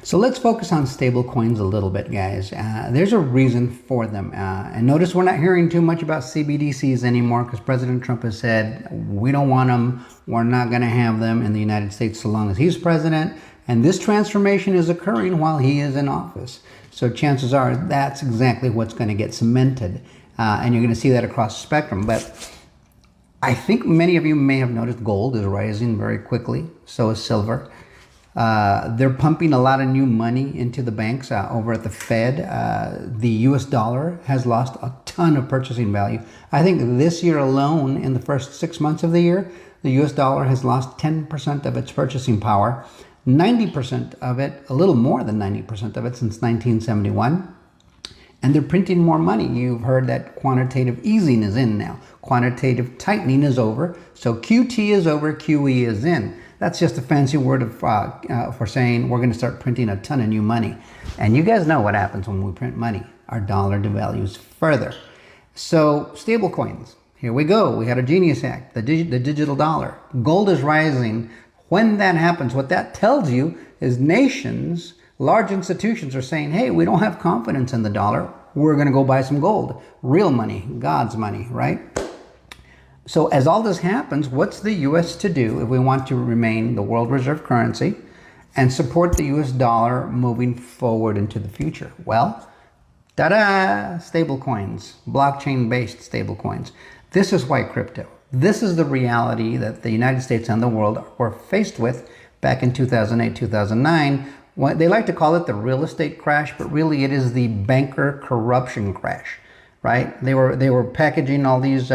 So let's focus on stable coins a little bit, guys. There's a reason for them. And notice we're not hearing too much about CBDCs anymore because President Trump has said, we don't want them. We're not going to have them in the United States so long as he's president. And this transformation is occurring while he is in office. So chances are that's exactly what's going to get cemented. And you're going to see that across the spectrum. But I think many of you may have noticed gold is rising very quickly. So is silver. They're pumping a lot of new money into the banks over at the Fed. The US dollar has lost a ton of purchasing value. I think this year alone, in the first 6 months of the year, the US dollar has lost 10% of its purchasing power, 90% of it, a little more than 90% of it since 1971. And they're printing more money. You've heard that quantitative easing is in now. Quantitative tightening is over. So QT is over, QE is in. That's just a fancy word for saying we're going to start printing a ton of new money. And you guys know what happens when we print money. Our dollar devalues further. So stable coins. Here we go. We had a Genius Act, the digital dollar. Gold is rising. When that happens, what that tells you is nations, large institutions are saying, hey, we don't have confidence in the dollar. We're going to go buy some gold. Real money, God's money, right? So as all this happens, what's the U.S. to do if we want to remain the world reserve currency and support the U.S. dollar moving forward into the future? Well, ta-da! Stable coins, blockchain-based stable coins. This is why crypto. This is the reality that the United States and the world were faced with back in 2008, 2009. They like to call it the real estate crash, but really it is the banker corruption crash, right? They were packaging all these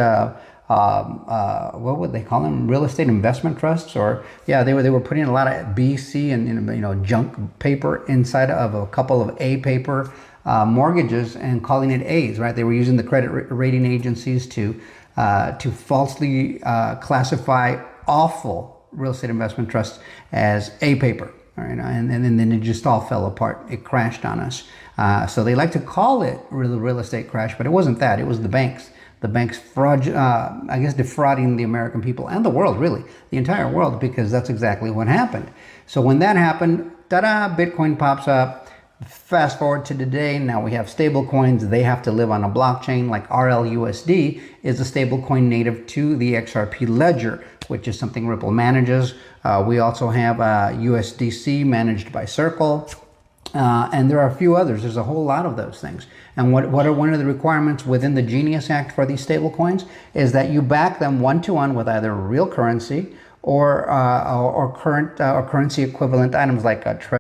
what would they call them? Real estate investment trusts, or yeah, they were putting a lot of BC and junk paper inside of a couple of A paper mortgages and calling it A's, right? They were using the credit rating agencies to falsely classify awful real estate investment trusts as A paper. All right, and then it just all fell apart. It crashed on us. So they like to call it real estate crash, but it wasn't that. It was the banks. The banks defrauding the American people and the world, really, the entire world, because that's exactly what happened. So when that happened, ta-da, Bitcoin pops up. Fast forward to today, now we have stable coins. They have to live on a blockchain, like RLUSD is a stable coin native to the XRP ledger, which is something Ripple manages. We also have USDC managed by Circle. And there are a few others. There's a whole lot of those things. And what are one of the requirements within the Genius Act for these stable coins is that you back them one-to-one with either real currency or currency equivalent items like